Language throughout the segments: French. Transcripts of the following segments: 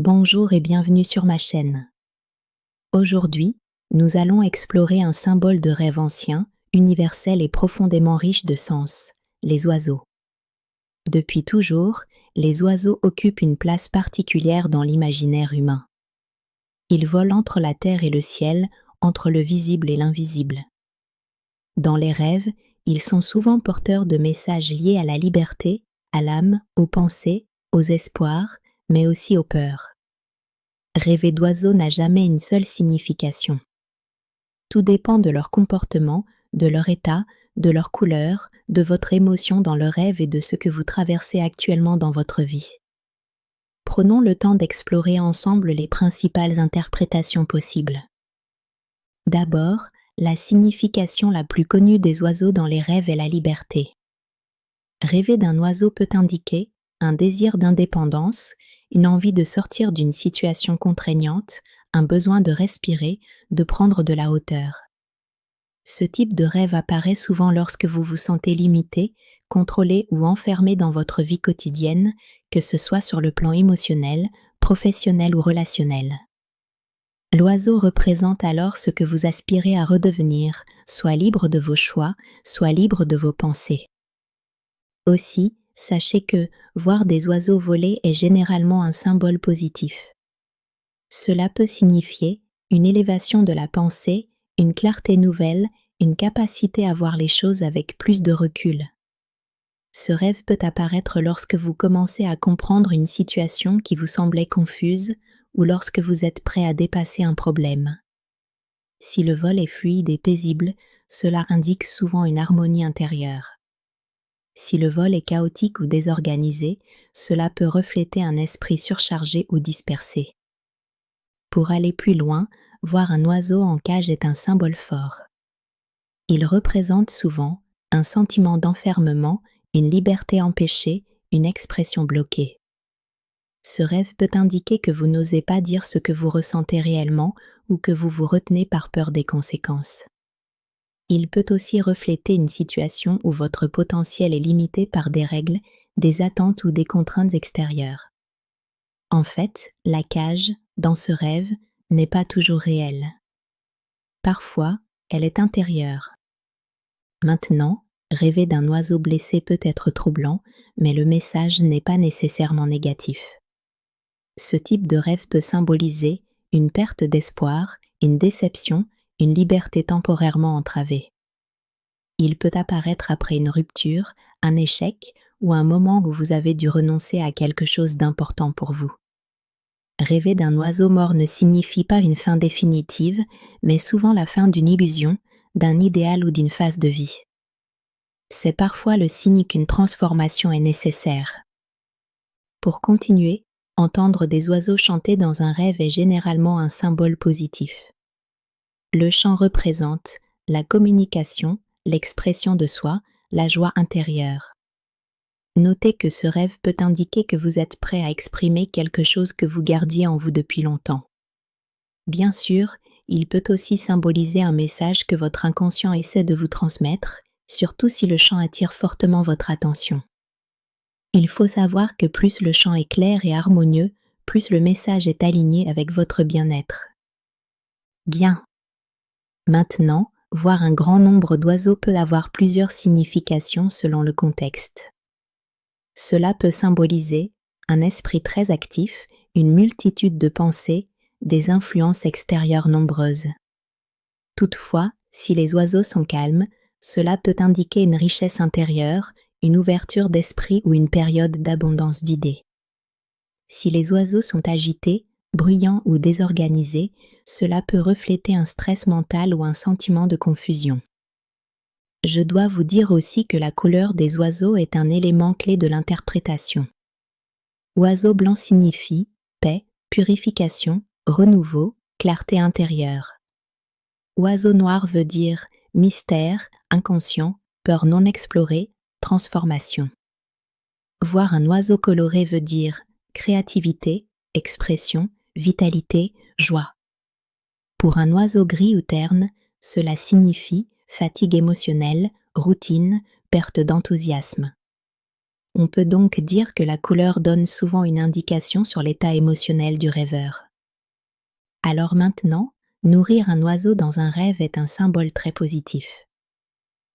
Bonjour et bienvenue sur ma chaîne. Aujourd'hui, nous allons explorer un symbole de rêve ancien, universel et profondément riche de sens, les oiseaux. Depuis toujours, les oiseaux occupent une place particulière dans l'imaginaire humain. Ils volent entre la terre et le ciel, entre le visible et l'invisible. Dans les rêves, ils sont souvent porteurs de messages liés à la liberté, à l'âme, aux pensées, aux espoirs, mais aussi aux peurs. Rêver d'oiseaux n'a jamais une seule signification. Tout dépend de leur comportement, de leur état, de leur couleur, de votre émotion dans le rêve et de ce que vous traversez actuellement dans votre vie. Prenons le temps d'explorer ensemble les principales interprétations possibles. D'abord, la signification la plus connue des oiseaux dans les rêves est la liberté. Rêver d'un oiseau peut indiquer un désir d'indépendance, une envie de sortir d'une situation contraignante, un besoin de respirer, de prendre de la hauteur. Ce type de rêve apparaît souvent lorsque vous vous sentez limité, contrôlé ou enfermé dans votre vie quotidienne, que ce soit sur le plan émotionnel, professionnel ou relationnel. L'oiseau représente alors ce que vous aspirez à redevenir, soit libre de vos choix, soit libre de vos pensées. Aussi, sachez que voir des oiseaux voler est généralement un symbole positif. Cela peut signifier une élévation de la pensée, une clarté nouvelle, une capacité à voir les choses avec plus de recul. Ce rêve peut apparaître lorsque vous commencez à comprendre une situation qui vous semblait confuse ou lorsque vous êtes prêt à dépasser un problème. Si le vol est fluide et paisible, cela indique souvent une harmonie intérieure. Si le vol est chaotique ou désorganisé, cela peut refléter un esprit surchargé ou dispersé. Pour aller plus loin, voir un oiseau en cage est un symbole fort. Il représente souvent un sentiment d'enfermement, une liberté empêchée, une expression bloquée. Ce rêve peut indiquer que vous n'osez pas dire ce que vous ressentez réellement ou que vous vous retenez par peur des conséquences. Il peut aussi refléter une situation où votre potentiel est limité par des règles, des attentes ou des contraintes extérieures. En fait, la cage, dans ce rêve, n'est pas toujours réelle. Parfois, elle est intérieure. Maintenant, rêver d'un oiseau blessé peut être troublant, mais le message n'est pas nécessairement négatif. Ce type de rêve peut symboliser une perte d'espoir, une déception, une liberté temporairement entravée. Il peut apparaître après une rupture, un échec ou un moment où vous avez dû renoncer à quelque chose d'important pour vous. Rêver d'un oiseau mort ne signifie pas une fin définitive, mais souvent la fin d'une illusion, d'un idéal ou d'une phase de vie. C'est parfois le signe qu'une transformation est nécessaire. Pour continuer, entendre des oiseaux chanter dans un rêve est généralement un symbole positif. Le chant représente la communication, l'expression de soi, la joie intérieure. Notez que ce rêve peut indiquer que vous êtes prêt à exprimer quelque chose que vous gardiez en vous depuis longtemps. Bien sûr, il peut aussi symboliser un message que votre inconscient essaie de vous transmettre, surtout si le chant attire fortement votre attention. Il faut savoir que plus le chant est clair et harmonieux, plus le message est aligné avec votre bien-être. Bien. Maintenant, voir un grand nombre d'oiseaux peut avoir plusieurs significations selon le contexte. Cela peut symboliser un esprit très actif, une multitude de pensées, des influences extérieures nombreuses. Toutefois, si les oiseaux sont calmes, cela peut indiquer une richesse intérieure, une ouverture d'esprit ou une période d'abondance vidée. Si les oiseaux sont agités, bruyants ou désorganisés, cela peut refléter un stress mental ou un sentiment de confusion. Je dois vous dire aussi que la couleur des oiseaux est un élément clé de l'interprétation. Oiseau blanc signifie paix, purification, renouveau, clarté intérieure. Oiseau noir veut dire mystère, inconscient, peur non explorée, transformation. Voir un oiseau coloré veut dire créativité, expression, vitalité, joie. Pour un oiseau gris ou terne, cela signifie fatigue émotionnelle, routine, perte d'enthousiasme. On peut donc dire que la couleur donne souvent une indication sur l'état émotionnel du rêveur. Alors maintenant, nourrir un oiseau dans un rêve est un symbole très positif.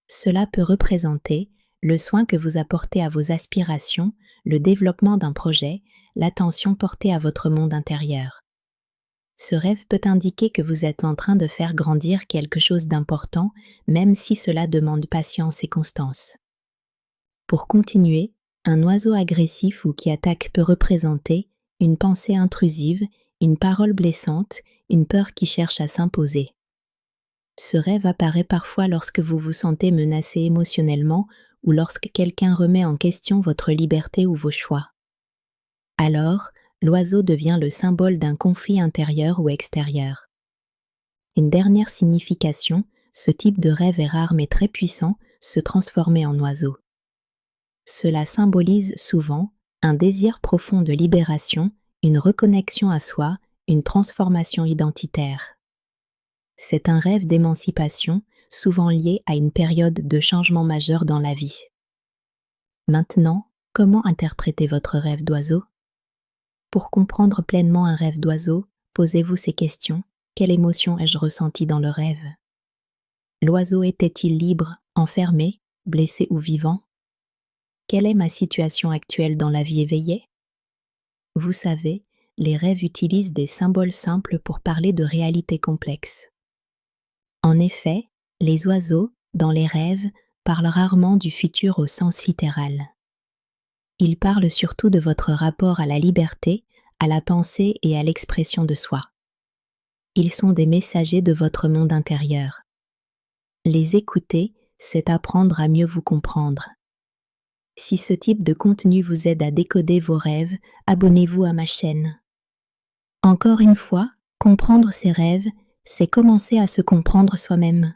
Cela peut représenter le soin que vous apportez à vos aspirations, le développement d'un projet, l'attention portée à votre monde intérieur. Ce rêve peut indiquer que vous êtes en train de faire grandir quelque chose d'important, même si cela demande patience et constance. Pour continuer, un oiseau agressif ou qui attaque peut représenter une pensée intrusive, une parole blessante, une peur qui cherche à s'imposer. Ce rêve apparaît parfois lorsque vous vous sentez menacé émotionnellement ou lorsque quelqu'un remet en question votre liberté ou vos choix. Alors, l'oiseau devient le symbole d'un conflit intérieur ou extérieur. Une dernière signification, ce type de rêve est rare mais très puissant, se transformer en oiseau. Cela symbolise souvent un désir profond de libération, une reconnexion à soi, une transformation identitaire. C'est un rêve d'émancipation, souvent lié à une période de changement majeur dans la vie. Maintenant, comment interpréter votre rêve d'oiseau? Pour comprendre pleinement un rêve d'oiseau, posez-vous ces questions. Quelle émotion ai-je ressentie dans le rêve? L'oiseau était-il libre, enfermé, blessé ou vivant? Quelle est ma situation actuelle dans la vie éveillée? Vous savez, les rêves utilisent des symboles simples pour parler de réalités complexes. En effet, les oiseaux, dans les rêves, parlent rarement du futur au sens littéral. Ils parlent surtout de votre rapport à la liberté, à la pensée et à l'expression de soi. Ils sont des messagers de votre monde intérieur. Les écouter, c'est apprendre à mieux vous comprendre. Si ce type de contenu vous aide à décoder vos rêves, abonnez-vous à ma chaîne. Encore une fois, comprendre ses rêves, c'est commencer à se comprendre soi-même.